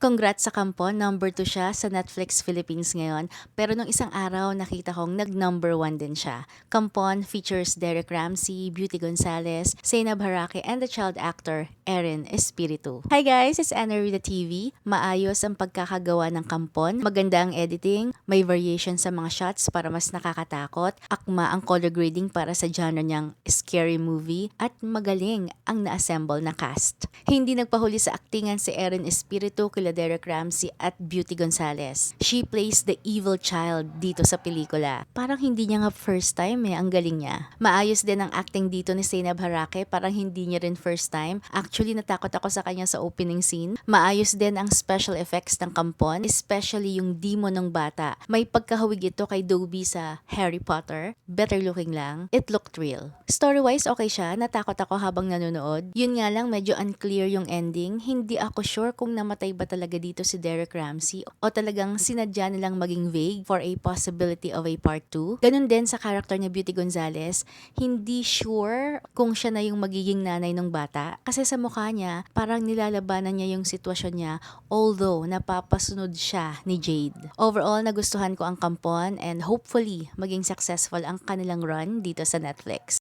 Congrats sa Kampon, number 2 siya sa Netflix Philippines ngayon. Pero nung isang araw, nakita kong nag-number 1 din siya. Kampon features Derek Ramsey, Beauty Gonzalez, Zainab Harake, and the child actor Erin Espiritu. Hi guys, it's Anna Rida TV. Maayos ang pagkakagawa ng Kampon. Maganda ang editing, may variation sa mga shots para mas nakakatakot, akma ang color grading para sa genre niyang scary movie, at magaling ang na-assemble na cast. Hindi nagpahuli sa aktingan si Erin Espiritu kila Derek Ramsey at Beauty Gonzalez. She plays the evil child dito sa pelikula. Parang hindi niya nga first time ang galing niya. Maayos din ang acting dito ni Zainab Harake, parang hindi niya rin first time. Actually, natakot ako sa kanya sa opening scene. Maayos din ang special effects ng Kampon, especially yung demon ng bata. May pagkahawig ito kay Dobby sa Harry Potter. Better looking lang. It looked real. Story-wise, okay siya. Natakot ako habang nanonood. Yun nga lang, medyo unclear yung ending. Hindi ako sure kung namatay ba talaga dito si Derek Ramsey o talagang sinadya nilang maging vague for a possibility of a part 2. Ganun din sa character niya Beauty Gonzalez. Hindi sure kung siya na yung magiging nanay ng bata kasi sa mukha niya parang nilalabanan niya yung sitwasyon niya, although napapasunod siya ni Jade. Overall, nagustuhan ko ang Kampon and hopefully maging successful ang kanilang run dito sa Netflix.